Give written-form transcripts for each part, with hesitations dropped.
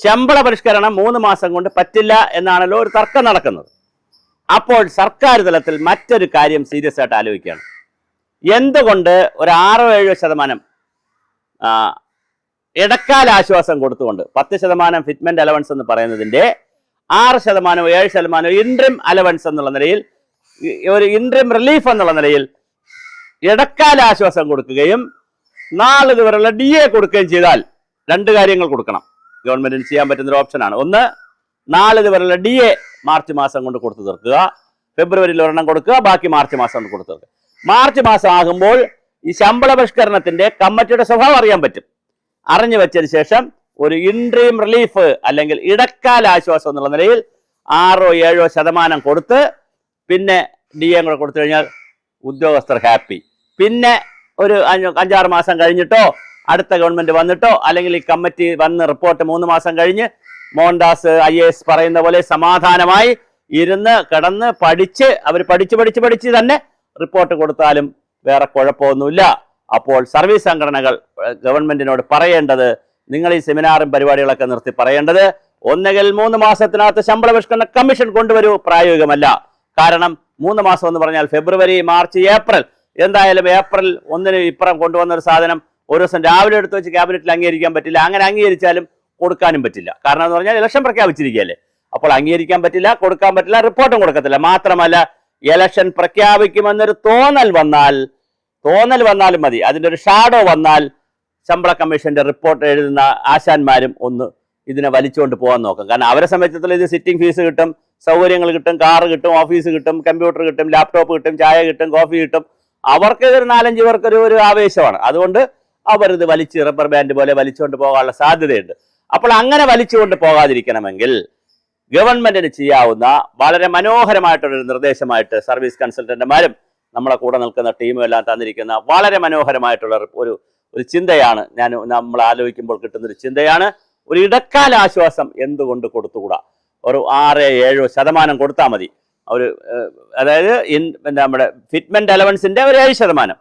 ശമ്പള പരിഷ്കരണം 3 മാസം കൊണ്ട് പറ്റില്ല എന്നാണല്ലോ ഒരു തർക്കം നടക്കുന്നത്. അപ്പോൾ സർക്കാർ തലത്തിൽ മറ്റൊരു കാര്യം സീരിയസ് ആയിട്ട് ആലോചിക്കുകയാണ്. എന്തുകൊണ്ട് ഒരു 6-7% ഇടക്കാല ആശ്വാസം കൊടുത്തുകൊണ്ട് 10% ഫിറ്റ്മെന്റ് അലവൻസ് എന്ന് പറയുന്നതിന്റെ 6%, 7% ഇൻട്രിം അലവൻസ് എന്നുള്ള നിലയിൽ, ഒരു ഇൻട്രിം റിലീഫ് എന്നുള്ള നിലയിൽ ഇടക്കാല ആശ്വാസം കൊടുക്കുകയും 4 വരെയുള്ള DA കൊടുക്കുകയും ചെയ്താൽ 2 കാര്യങ്ങൾ കൊടുക്കണം. ഗവൺമെന്റിന് ചെയ്യാൻ പറ്റുന്ന ഒരു ഓപ്ഷനാണ്. ഒന്ന്, 4 വരെയുള്ള DA മാർച്ച് മാസം കൊണ്ട് കൊടുത്തു തീർക്കുക. ഫെബ്രുവരിയിൽ ഒരെണ്ണം കൊടുക്കുക, ബാക്കി മാർച്ച് മാസം കൊണ്ട് കൊടുത്തു തീർക്കുക. മാർച്ച് മാസം ആകുമ്പോൾ ഈ ശമ്പള പരിഷ്കരണത്തിന്റെ കമ്മിറ്റിയുടെ സ്വഭാവം അറിയാൻ പറ്റും. അറിഞ്ഞു വെച്ചതിന് ശേഷം ഒരു ഇൻട്രീം റിലീഫ് അല്ലെങ്കിൽ ഇടക്കാല ആശ്വാസം എന്നുള്ള നിലയിൽ 6-7% കൊടുത്ത് പിന്നെ DA കൂടെ കൊടുത്തു കഴിഞ്ഞാൽ ഉദ്യോഗസ്ഥർ ഹാപ്പി. പിന്നെ ഒരു 5-6 മാസം കഴിഞ്ഞിട്ടോ അടുത്ത ഗവൺമെന്റ് വന്നിട്ടോ അല്ലെങ്കിൽ ഈ കമ്മിറ്റി വന്ന് റിപ്പോർട്ട് 3 മാസം കഴിഞ്ഞ് മോഹൻദാസ് IAS പറയുന്ന പോലെ സമാധാനമായി ഇരുന്ന് കിടന്ന് പഠിച്ച് അവർ പഠിച്ച് തന്നെ റിപ്പോർട്ട് കൊടുത്താലും വേറെ കുഴപ്പമൊന്നുമില്ല. അപ്പോൾ സർവീസ് സംഘടനകൾ ഗവൺമെന്റിനോട് പറയേണ്ടത്, നിങ്ങൾ ഈ സെമിനാറും പരിപാടികളൊക്കെ നിർത്തി പറയേണ്ടത്, ഒന്നുകിൽ 3 മാസത്തിനകത്ത് ശമ്പള പരിഷ്കരണ കമ്മീഷൻ കൊണ്ടുവരൂ. പ്രായോഗികമല്ല. കാരണം 3 മാസം എന്ന് പറഞ്ഞാൽ ഫെബ്രുവരി, മാർച്ച്, ഏപ്രിൽ, എന്തായാലും ഏപ്രിൽ 1 ഇപ്പുറം കൊണ്ടുവന്ന ഒരു സാധനം ഒരു ദിവസം രാവിലെ എടുത്ത് വെച്ച് ക്യാബിനറ്റിൽ അംഗീകരിക്കാൻ പറ്റില്ല. അങ്ങനെ അംഗീകരിച്ചാലും കൊടുക്കാനും പറ്റില്ല. കാരണം എന്ന് പറഞ്ഞാൽ ഇലക്ഷൻ പ്രഖ്യാപിച്ചിരിക്കുകയല്ലേ. അപ്പോൾ അംഗീകരിക്കാൻ പറ്റില്ല, കൊടുക്കാൻ പറ്റില്ല, റിപ്പോർട്ടും കൊടുക്കത്തില്ല. മാത്രമല്ല, ഇലക്ഷൻ പ്രഖ്യാപിക്കുമെന്നൊരു തോന്നൽ വന്നാലും മതി, അതിൻ്റെ ഒരു ഷാഡോ വന്നാൽ ശമ്പള കമ്മീഷന്റെ റിപ്പോർട്ട് എഴുതുന്ന ആശാന്മാരും ഒന്ന് ഇതിനെ വലിച്ചുകൊണ്ട് പോകാൻ നോക്കും. കാരണം അവരെ സംബന്ധിച്ചിടത്തോളം ഇത് സിറ്റിംഗ് ഫീസ് കിട്ടും, സൗകര്യങ്ങൾ കിട്ടും, കാറ് കിട്ടും, ഓഫീസ് കിട്ടും, കമ്പ്യൂട്ടർ കിട്ടും, ലാപ്ടോപ്പ് കിട്ടും, ചായ കിട്ടും, കോഫി കിട്ടും. അവർക്ക് ഒരു 4-5 പേർക്ക് ഒരു ആവേശമാണ്. അതുകൊണ്ട് അവരിത് വലിച്ച് റബ്ബർ ബാൻഡ് പോലെ വലിച്ചുകൊണ്ട് പോകാനുള്ള സാധ്യതയുണ്ട്. അപ്പോൾ അങ്ങനെ വലിച്ചുകൊണ്ട് പോകാതിരിക്കണമെങ്കിൽ ഗവൺമെന്റിന് ചെയ്യാവുന്ന വളരെ മനോഹരമായിട്ടുള്ളൊരു നിർദ്ദേശമായിട്ട് സർവീസ് കൺസൾട്ടന്റുമാരും നമ്മളെ കൂടെ നിൽക്കുന്ന ടീമും എല്ലാം തന്നിരിക്കുന്ന വളരെ മനോഹരമായിട്ടുള്ള ഒരു ചിന്തയാണ്. നമ്മൾ ആലോചിക്കുമ്പോൾ കിട്ടുന്നൊരു ചിന്തയാണ്. ഒരു ഇടക്കാല ആശ്വാസം എന്തുകൊണ്ട് കൊടുത്തുകൂടാ? ഒരു 6-7% കൊടുത്താൽ മതി. അതായത് നമ്മുടെ ഫിറ്റ്മെന്റ് അലവൻസിന്റെ ഒരു 7%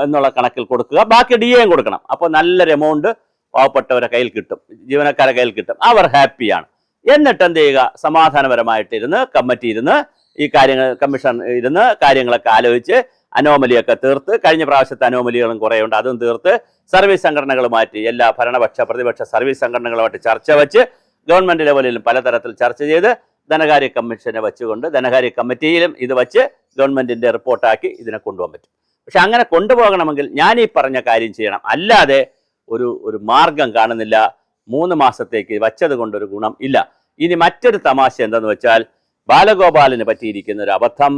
എന്നുള്ള കണക്കിൽ കൊടുക്കുക, ബാക്കി DA കൊടുക്കണം. അപ്പോൾ നല്ലൊരു എമൗണ്ട് പാവപ്പെട്ടവരെ കയ്യിൽ കിട്ടും, ജീവനക്കാരെ കയ്യിൽ കിട്ടും, അവർ ഹാപ്പിയാണ്. എന്നിട്ട് എന്ത് ചെയ്യുക? സമാധാനപരമായിട്ടിരുന്ന് കമ്മിറ്റി ഇരുന്ന് ഈ കാര്യങ്ങൾ, കമ്മീഷൻ ഇരുന്ന് കാര്യങ്ങളൊക്കെ ആലോചിച്ച് അനോമലിയൊക്കെ തീർത്ത്, കഴിഞ്ഞ പ്രാവശ്യത്തെ അനോമലികളും കുറേയുണ്ട്, അതും തീർത്ത് സർവീസ് സംഘടനകളുമായിട്ട്, എല്ലാ ഭരണപക്ഷ പ്രതിപക്ഷ സർവീസ് സംഘടനകളുമായിട്ട് ചർച്ച വെച്ച് ഗവൺമെന്റ് ലെവലിലും പലതരത്തിൽ ചർച്ച ചെയ്ത് ധനകാര്യ കമ്മീഷനെ വെച്ചുകൊണ്ട് ധനകാര്യ കമ്മിറ്റിയിലും ഇത് വെച്ച് ഗവൺമെന്റിന്റെ റിപ്പോർട്ടാക്കി ഇതിനെ കൊണ്ടുപോകാൻ പറ്റും. പക്ഷെ അങ്ങനെ കൊണ്ടുപോകണമെങ്കിൽ ഞാൻ ഈ പറഞ്ഞ കാര്യം ചെയ്യണം. അല്ലാതെ ഒരു മാർഗം കാണുന്നില്ല. 3 മാസത്തേക്ക് വച്ചത് കൊണ്ടൊരു ഗുണം ഇല്ല. ഇനി മറ്റൊരു തമാശ എന്താന്ന് വെച്ചാൽ, ബാലഗോപാലിന് പറ്റിയിരിക്കുന്ന ഒരു അബദ്ധം,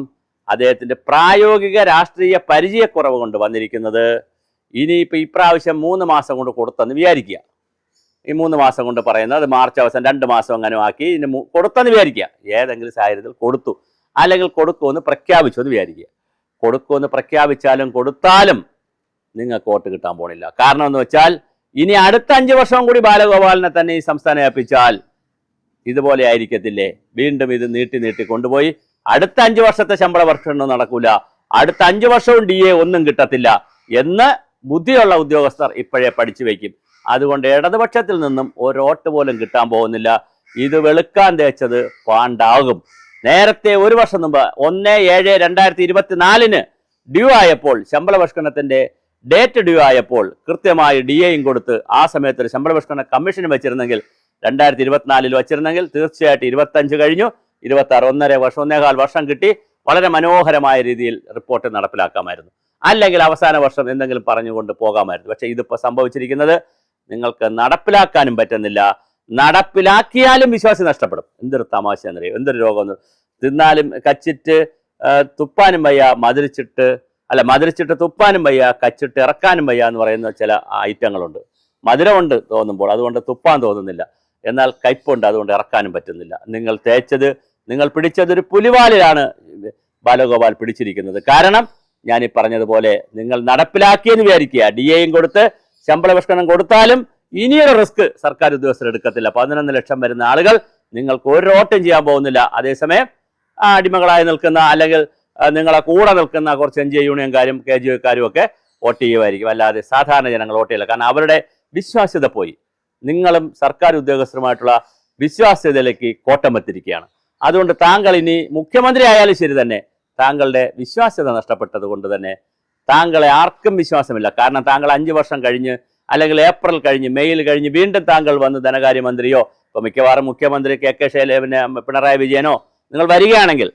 അദ്ദേഹത്തിന്റെ പ്രായോഗിക രാഷ്ട്രീയ പരിചയക്കുറവ് കൊണ്ട് വന്നിരിക്കുന്നത്. ഇനിയിപ്പോൾ ഇപ്രാവശ്യം 3 മാസം കൊണ്ട് കൊടുത്തെന്ന് വിചാരിക്കുക. ഈ 3 മാസം കൊണ്ട് പറയുന്നത് അത് മാർച്ച് അവസാനം 2 മാസം അങ്ങനെ ആക്കി ഇനി കൊടുത്തെന്ന് വിചാരിക്കുക. ഏതെങ്കിലും സാഹചര്യത്തിൽ കൊടുത്തു, അല്ലെങ്കിൽ കൊടുക്കുമെന്ന് പ്രഖ്യാപിച്ചു എന്ന് വിചാരിക്കുക. കൊടുക്കുമെന്ന് പ്രഖ്യാപിച്ചാലും കൊടുത്താലും നിങ്ങൾക്ക് വോട്ട് കിട്ടാൻ പോണില്ല. കാരണം എന്ന് വെച്ചാൽ, ഇനി അടുത്ത 5 വർഷവും കൂടി ബാലഗോപാലിനെ തന്നെ ഈ സംസ്ഥാനം ഏൽപ്പിച്ചാൽ ഇതുപോലെ ആയിരിക്കത്തില്ലേ? വീണ്ടും ഇത് നീട്ടി കൊണ്ടുപോയി അടുത്ത 5 വർഷത്തെ ശമ്പള വർഷം നടക്കൂല, അടുത്ത 5 വർഷവും DA ഒന്നും കിട്ടത്തില്ല എന്ന് ബുദ്ധിയുള്ള ഉദ്യോഗസ്ഥർ ഇപ്പോഴേ പഠിച്ചു വയ്ക്കും. അതുകൊണ്ട് ഇടതുപക്ഷത്തിൽ നിന്നും ഒരു വോട്ട് പോലും കിട്ടാൻ പോകുന്നില്ല. ഇത് വെളുക്കാൻ തേച്ചത് പാണ്ടാകും. നേരത്തെ 1 വർഷം മുമ്പ് 1/7/2024 ഡ്യൂ ആയപ്പോൾ, ശമ്പള പരിഷ്കരണത്തിന്റെ ഡേറ്റ് ഡ്യൂ ആയപ്പോൾ കൃത്യമായി DAയും കൊടുത്ത് ആ സമയത്ത് ഒരു ശമ്പള പരിഷ്കരണ കമ്മീഷൻ വെച്ചിരുന്നെങ്കിൽ, 2024 വെച്ചിരുന്നെങ്കിൽ തീർച്ചയായിട്ടും 25 കഴിഞ്ഞു, 26 1.5 വർഷം കിട്ടി വളരെ മനോഹരമായ രീതിയിൽ റിപ്പോർട്ട് നടപ്പിലാക്കാമായിരുന്നു. അല്ലെങ്കിൽ അവസാന വർഷം എന്തെങ്കിലും പറഞ്ഞുകൊണ്ട് പോകാമായിരുന്നു. പക്ഷെ ഇതിപ്പോൾ സംഭവിച്ചിരിക്കുന്നത്, നിങ്ങൾക്ക് നടപ്പിലാക്കാനും പറ്റുന്നില്ല, നടപ്പിലാക്കിയാലും വിശ്വാസം നഷ്ടപ്പെടും. എന്തൊരു തമാശ എന്നറിയോ, എന്തൊരു രോഗം! തിന്നാലും കച്ചിട്ട് തുപ്പാനും വയ്യ, മധുരിച്ചിട്ട് തുപ്പാനും വയ്യ, കച്ചിട്ട് ഇറക്കാനും വയ്യ എന്ന് പറയുന്ന ചില ഐറ്റങ്ങളുണ്ട്. മധുരമുണ്ട് തോന്നുമ്പോൾ, അതുകൊണ്ട് തുപ്പാൻ തോന്നുന്നില്ല. എന്നാൽ കയ്പുണ്ട്, അതുകൊണ്ട് ഇറക്കാനും പറ്റുന്നില്ല. നിങ്ങൾ പിടിച്ചത് ഒരു പുലിവാലിലാണ് ബാലഗോപാൽ പിടിച്ചിരിക്കുന്നത്. കാരണം ഞാൻ ഈ പറഞ്ഞതുപോലെ നിങ്ങൾ നടപ്പിലാക്കിയെന്ന് വിചാരിക്കുക. DAയും കൊടുത്ത് ശമ്പള പരിഷ്കരണം കൊടുത്താലും ഇനിയൊരു റിസ്ക് സർക്കാർ ഉദ്യോഗസ്ഥർ എടുക്കത്തില്ല. 11 ലക്ഷം വരുന്ന ആളുകൾ നിങ്ങൾക്ക് ഒരു വോട്ടും ചെയ്യാൻ പോകുന്നില്ല. അതേസമയം അടിമകളായി നിൽക്കുന്ന, അല്ലെങ്കിൽ നിങ്ങളെ കൂടെ നിൽക്കുന്ന കുറച്ച് NGO യൂണിയൻകാരും KGOക്കാരും ഒക്കെ വോട്ട് ചെയ്യുമായിരിക്കും. അല്ലാതെ സാധാരണ ജനങ്ങൾ വോട്ട് ചെയ്യില്ല. കാരണം അവരുടെ വിശ്വാസ്യത പോയി. നിങ്ങളും സർക്കാർ ഉദ്യോഗസ്ഥരുമായിട്ടുള്ള വിശ്വാസ്യതയിലേക്ക് കോട്ടം വത്തിരിക്കുകയാണ്. അതുകൊണ്ട് താങ്കൾ ഇനി മുഖ്യമന്ത്രി ആയാലും ശരി തന്നെ താങ്കളുടെ വിശ്വാസ്യത നഷ്ടപ്പെട്ടത് കൊണ്ട് തന്നെ താങ്കളെ ആർക്കും വിശ്വാസമില്ല. കാരണം താങ്കൾ 5 വർഷം കഴിഞ്ഞ് അല്ലെങ്കിൽ ഏപ്രിൽ കഴിഞ്ഞ് മെയ്യിൽ കഴിഞ്ഞ് വീണ്ടും താങ്കൾ വന്ന് ധനകാര്യമന്ത്രിയോ ഇപ്പൊ മിക്കവാറും മുഖ്യമന്ത്രി കെ ശൈലജ പിണറായി വിജയനോ നിങ്ങൾ വരികയാണെങ്കിൽ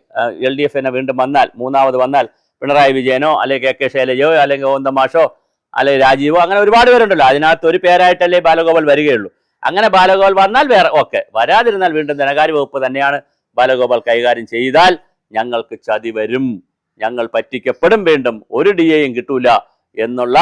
LDF വീണ്ടും വന്നാൽ മൂന്നാമത് വന്നാൽ പിണറായി വിജയനോ അല്ലെങ്കിൽ കെ ശൈലജയോ അല്ലെങ്കിൽ ഓന്തമാഷോ അല്ലെങ്കിൽ രാജീവോ അങ്ങനെ ഒരുപാട് പേരുണ്ടല്ലോ. അതിനകത്ത് ഒരു പേരായിട്ടല്ലേ ബാലഗോപാൽ വരികയുള്ളൂ. അങ്ങനെ ബാലഗോപാൽ വന്നാൽ വേറെ ഓക്കെ, വരാതിരുന്നാൽ വീണ്ടും ധനകാര്യ വകുപ്പ് തന്നെയാണ് ബാലഗോപാൽ കൈകാര്യം ചെയ്താൽ ഞങ്ങൾക്ക് ചതി വരും, ഞങ്ങൾ പറ്റിക്കപ്പെടും, വീണ്ടും ഒരു DAയും കിട്ടൂല എന്നുള്ള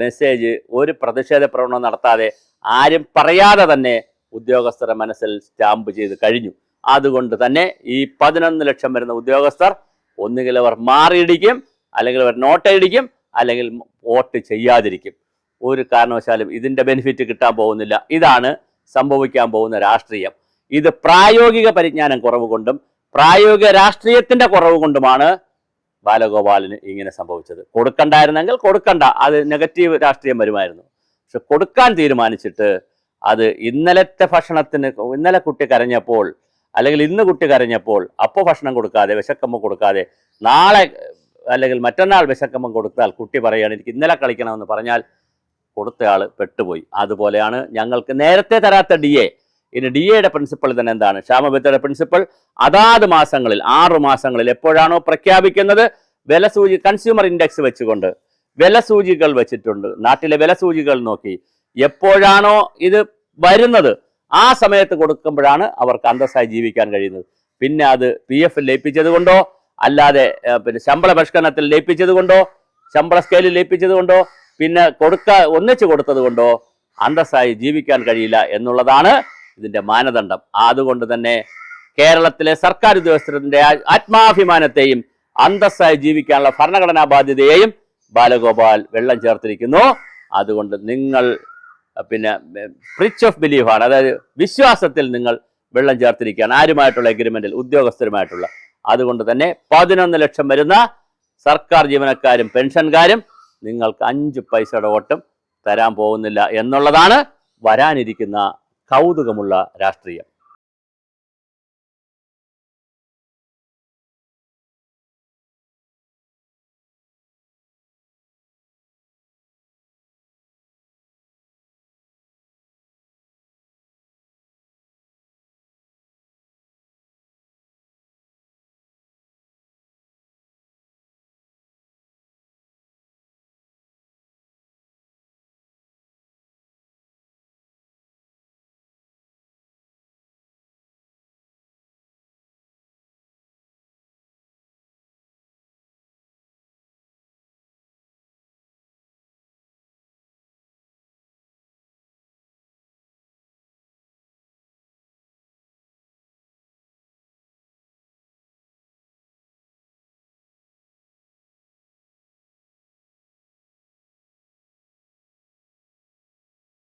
മെസ്സേജ് ഒരു പ്രതിഷേധ പ്രകടനം നടത്താതെ ആരും പറയാതെ തന്നെ ഉദ്യോഗസ്ഥരുടെ മനസ്സിൽ സ്റ്റാമ്പ് ചെയ്ത് കഴിഞ്ഞു. അതുകൊണ്ട് തന്നെ ഈ 11 ലക്ഷം വരുന്ന ഉദ്യോഗസ്ഥർ ഒന്നുകിൽ അവർ മാറിയിടിക്കും, അല്ലെങ്കിൽ അവർ നോട്ടയിടിക്കും, അല്ലെങ്കിൽ വോട്ട് ചെയ്യാതിരിക്കും. ഒരു കാരണവശാലും ഇതിന്റെ ബെനിഫിറ്റ് കിട്ടാൻ പോകുന്നില്ല. ഇതാണ് സംഭവിക്കാൻ പോകുന്ന രാഷ്ട്രീയം. ഇത് പ്രായോഗിക പരിജ്ഞാനം കുറവ് കൊണ്ടും പ്രായോഗിക രാഷ്ട്രീയത്തിന്റെ കുറവ് കൊണ്ടുമാണ് ബാലഗോപാലിന് ഇങ്ങനെ സംഭവിച്ചത്. കൊടുക്കണ്ടായിരുന്നെങ്കിൽ കൊടുക്കണ്ട, അത് നെഗറ്റീവ് രാഷ്ട്രീയം വരുമായിരുന്നു. പക്ഷെ കൊടുക്കാൻ തീരുമാനിച്ചിട്ട് അത് ഇന്നലത്തെ ഭക്ഷണത്തിന് ഇന്നലെ കുട്ടി കരഞ്ഞപ്പോൾ അല്ലെങ്കിൽ ഇന്ന് കുട്ടി കരഞ്ഞപ്പോൾ അപ്പോൾ ഭക്ഷണം കൊടുക്കാതെ വിശക്കമ്മ കൊടുക്കാതെ നാളെ അല്ലെങ്കിൽ മറ്റന്നാൾ വിശക്കമ്മ കൊടുത്താൽ കുട്ടി പറയുകയാണ് എനിക്ക് ഇന്നലെ കളിക്കണമെന്ന് പറഞ്ഞാൽ കൊടുത്തയാൾ പെട്ടുപോയി. അതുപോലെയാണ് ഞങ്ങൾക്ക് നേരത്തെ തരാത്ത DA. ഇനി DAയുടെ പ്രിൻസിപ്പൾ തന്നെ എന്താണ്? ക്ഷാമബത്തയുടെ പ്രിൻസിപ്പൾ അതാത് മാസങ്ങളിൽ 6 മാസങ്ങളിൽ എപ്പോഴാണോ പ്രഖ്യാപിക്കുന്നത് വിലസൂചി കൺസ്യൂമർ ഇൻഡെക്സ് വെച്ചുകൊണ്ട് വിലസൂചികൾ വെച്ചിട്ടുണ്ട്. നാട്ടിലെ വിലസൂചികൾ നോക്കി എപ്പോഴാണോ ഇത് വരുന്നത് ആ സമയത്ത് കൊടുക്കുമ്പോഴാണ് അവർക്ക് അന്തസ്സായി ജീവിക്കാൻ കഴിയുന്നത്. പിന്നെ അത് PF ലയിപ്പിച്ചത് കൊണ്ടോ അല്ലാതെ പിന്നെ ശമ്പള പരിഷ്കരണത്തിൽ ലയിപ്പിച്ചത് കൊണ്ടോ ശമ്പള സ്കെയിലിൽ ലയിപ്പിച്ചത് കൊണ്ടോ പിന്നെ ഒന്നിച്ചു കൊടുത്തത് കൊണ്ടോ അന്തസ്സായി ജീവിക്കാൻ കഴിയില്ല എന്നുള്ളതാണ് ഇതിന്റെ മാനദണ്ഡം. അതുകൊണ്ട് തന്നെ കേരളത്തിലെ സർക്കാർ ഉദ്യോഗസ്ഥരുടെ ആത്മാഭിമാനത്തെയും അന്തസ്സായി ജീവിക്കാനുള്ള ഭരണഘടനാ ബാധ്യതയെയും ബാലഗോപാൽ വെള്ളം ചേർത്തിരിക്കുന്നു. അതുകൊണ്ട് നിങ്ങൾ പിന്നെ ഫ്രിച്ച് ഓഫ് ബിലീഫാണ്, അതായത് വിശ്വാസത്തിൽ നിങ്ങൾ വെള്ളം ചേർത്തിരിക്കുകയാണ് ആരുമായിട്ടുള്ള എഗ്രിമെന്റിൽ, ഉദ്യോഗസ്ഥരുമായിട്ടുള്ള. അതുകൊണ്ട് തന്നെ 11 ലക്ഷം വരുന്ന സർക്കാർ ജീവനക്കാരും പെൻഷൻകാരും നിങ്ങൾക്ക് 5 പൈസയുടെ വോട്ടും തരാൻ പോകുന്നില്ല എന്നുള്ളതാണ് വരാനിരിക്കുന്ന കൗതുകമുള്ള രാഷ്ട്രീയം.